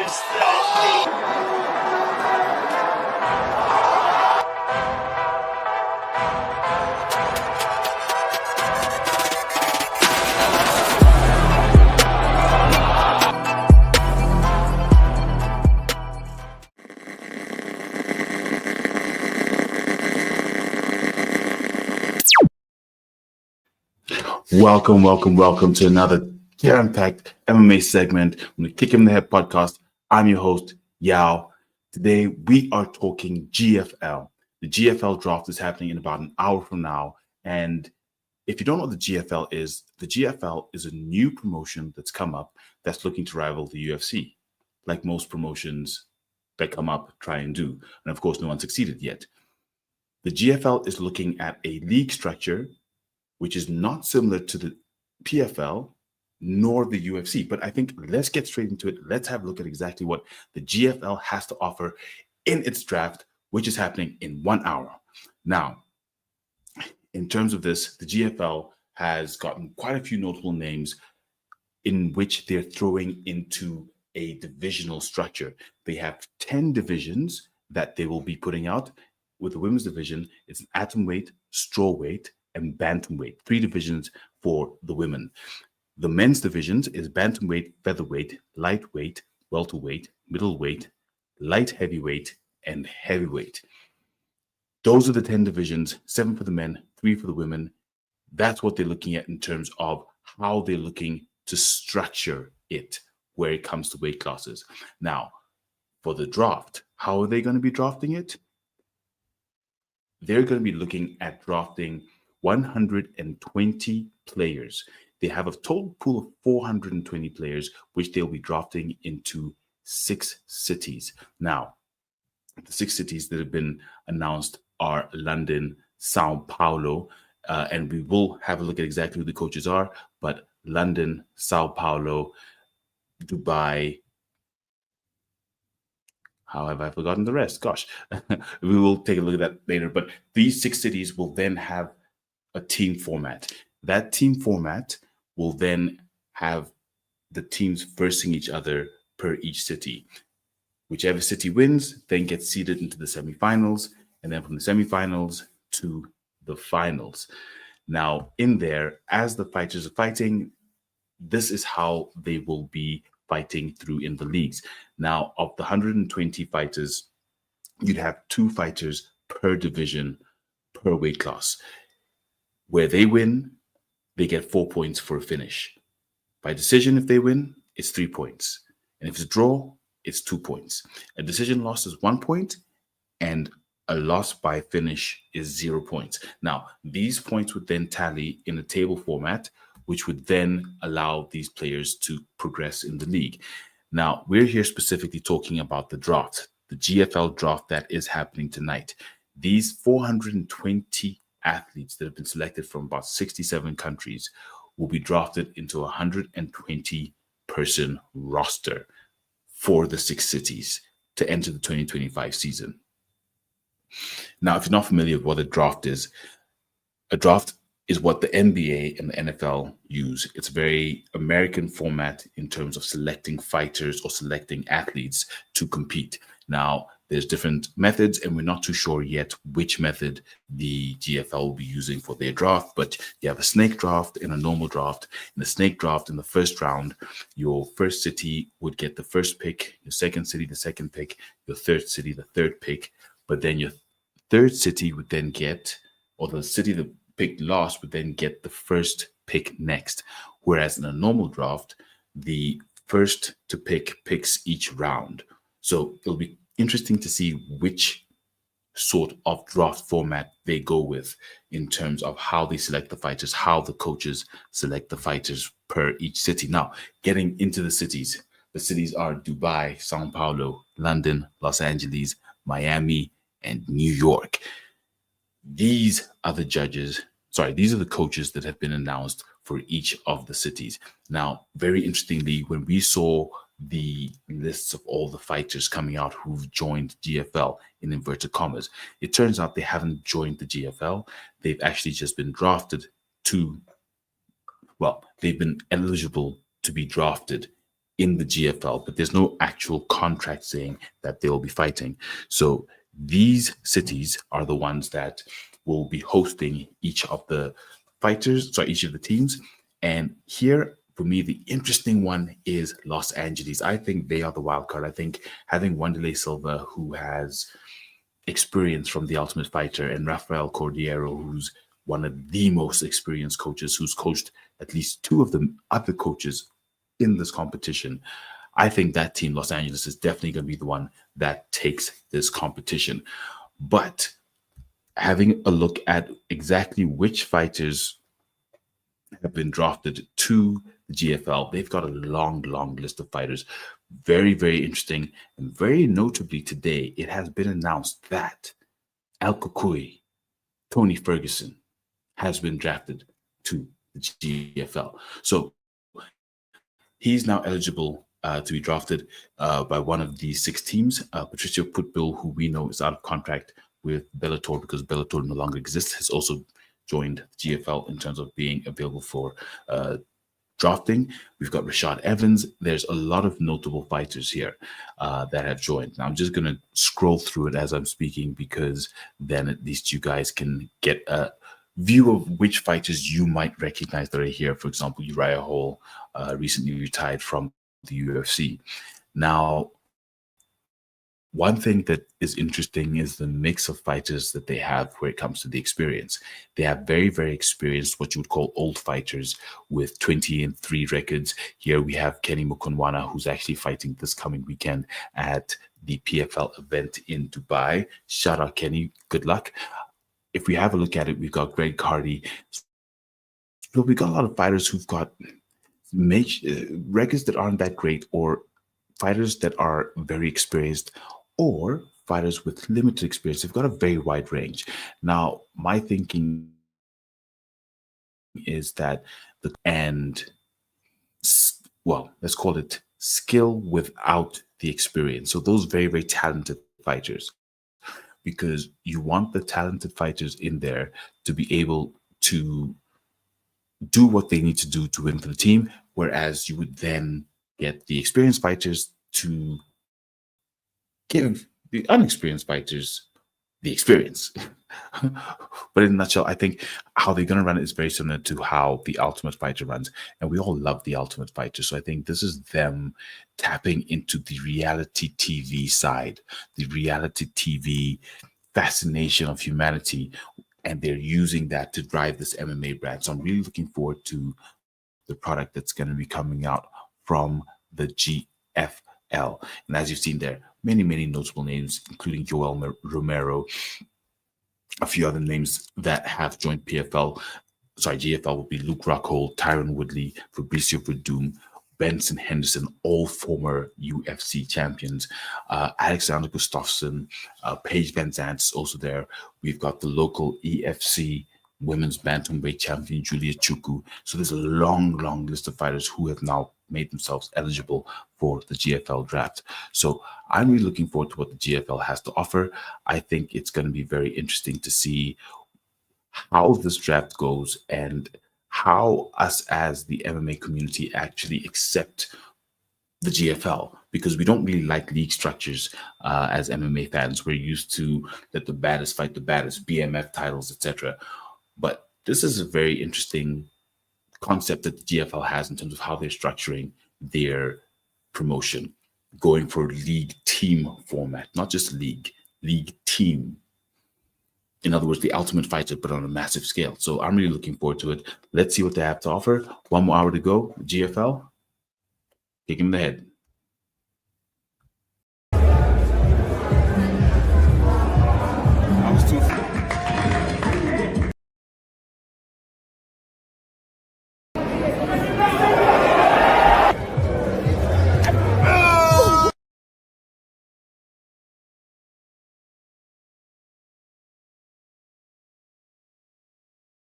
Welcome to another jam-packed MMA segment on the Kick in the Head podcast. I'm your host, Yaw. Today, we are talking GFL. The GFL draft is happening in about an hour from now. And if you don't know what the GFL is a new promotion that's come up that's looking to rival the UFC, like most promotions that come up try and do. And of course, no one succeeded yet. The GFL is looking at a league structure which is not similar to the PFL nor the UFC. But I think let's get straight into it. Let's have a look at exactly what the GFL has to offer in its draft, which is happening in 1 hour. Now, in terms of this, the GFL has gotten quite a few notable names in which they're throwing into a divisional structure. They have 10 divisions that they will be putting out. With the women's division, it's an atomweight, strawweight, and bantamweight, 3 divisions for the women. The men's divisions is bantamweight, featherweight, lightweight, welterweight, middleweight, light heavyweight, and heavyweight. Those are the 10 divisions, 7 for the men, 3 for the women. That's what they're looking at in terms of how they're looking to structure it where it comes to weight classes. Now, for the draft, how are they going to be drafting it? They're going to be looking at drafting 120 players. They have a total pool of 420 players, which they'll be drafting into 6 cities. Now, the 6 cities that have been announced are London, Sao Paulo, and we will have a look at exactly who the coaches are, but London, Sao Paulo, Dubai. How have I forgotten the rest? Gosh, we will take a look at that later. But these 6 cities will then have a team format. That team format will then have the teams versing each other per each city. Whichever city wins then gets seeded into the semifinals, and then from the semifinals to the finals. Now, in there, as the fighters are fighting, this is how they will be fighting through in the leagues. Now, of the 120 fighters, you'd have 2 fighters per division, per weight class. Where they win, they get 4 points for a finish. By decision, if they win, it's 3 points. And if it's a draw, it's 2 points. A decision loss is 1 point, and a loss by finish is 0 points. Now, these points would then tally in a table format, which would then allow these players to progress in the league. Now, we're here specifically talking about the draft, the GFL draft that is happening tonight. These 420 athletes that have been selected from about 67 countries will be drafted into a 120-person roster for the 6 cities to enter the 2025 season. Now, if you're not familiar with what a draft is what the NBA and the NFL use. It's a very American format in terms of selecting fighters or selecting athletes to compete. Now, there's different methods, and we're not too sure yet which method the GFL will be using for their draft, but you have a snake draft and a normal draft. In the snake draft, in the first round, your first city would get the first pick, your second city, the second pick, your third city, the third pick, but then your third city would then get, or the city that picked last would then get the first pick next. Whereas in a normal draft, the first to pick picks each round. So it'll be interesting to see which sort of draft format they go with in terms of how they select the fighters, how the coaches select the fighters per each city. Now, getting into the cities are Dubai, Sao Paulo, London, Los Angeles, Miami, and New York. These are the coaches that have been announced for each of the cities. Now, very interestingly, when we saw the lists of all the fighters coming out who've joined GFL in inverted commas, it turns out they haven't joined the GFL. They've actually just been drafted they've been eligible to be drafted in the GFL, but there's no actual contract saying that they will be fighting. So these cities are the ones that will be hosting each of the each of the teams. And here, for me, the interesting one is Los Angeles. I think they are the wild card. I think having Wanderlei Silva, who has experience from the Ultimate Fighter, and Rafael Cordeiro, who's one of the most experienced coaches, who's coached at least two of the other coaches in this competition. I think that team, Los Angeles, is definitely going to be the one that takes this competition. But having a look at exactly which fighters have been drafted to the GFL, they've got a long, long list of fighters. Very, very interesting. And very notably today, it has been announced that Al Kukui, Tony Ferguson, has been drafted to the GFL. So he's now eligible to be drafted by one of the 6 teams. Patricio Putbill, who we know is out of contract with Bellator because Bellator no longer exists, has also joined the GFL in terms of being available for drafting. We've got Rashad Evans. There's a lot of notable fighters here that have joined. Now, I'm just going to scroll through it as I'm speaking because then at least you guys can get a view of which fighters you might recognize that are here. For example, Uriah Hall recently retired from the UFC. Now, one thing that is interesting is the mix of fighters that they have where it comes to the experience. They have very, very experienced, what you would call old fighters with 20-3 records. Here we have Kenny Mukunwana, who's actually fighting this coming weekend at the PFL event in Dubai. Shout out, Kenny. Good luck. If we have a look at it, we've got Greg Cardi. So we've got a lot of fighters who've got records that aren't that great, or fighters that are very experienced, or fighters with limited experience. They've got a very wide range. Now, my thinking is that let's call it skill without the experience. So those very, very talented fighters, because you want the talented fighters in there to be able to do what they need to do to win for the team, whereas you would then get the experienced fighters to give the unexperienced fighters the experience. But in a nutshell, I think how they're going to run it is very similar to how the Ultimate Fighter runs. And we all love the Ultimate Fighter. So I think this is them tapping into the reality TV side, the reality TV fascination of humanity. And they're using that to drive this MMA brand. So I'm really looking forward to the product that's going to be coming out from the GFL. And as you've seen there, many, many notable names, including Joel Romero, a few other names that have joined GFL will be Luke Rockhold, Tyron Woodley, Fabricio Verdum, Benson Henderson, all former UFC champions. Alexander Gustafsson, Paige Van Zandt is also there. We've got the local EFC women's bantamweight champion, Julia Chuku. So there's a long, long list of fighters who have now made themselves eligible for the GFL draft. So I'm really looking forward to what the GFL has to offer. I think it's going to be very interesting to see how this draft goes and how us as the MMA community actually accept the GFL, because we don't really like league structures as MMA fans. We're used to let the baddest fight the baddest, BMF titles, etc. But this is a very interesting concept that the GFL has in terms of how they're structuring their promotion, going for league team format, not just league team. In other words, the Ultimate Fighter, but on a massive scale. So I'm really looking forward to it. Let's see what they have to offer. One more hour to go. GFL, kick him in the head.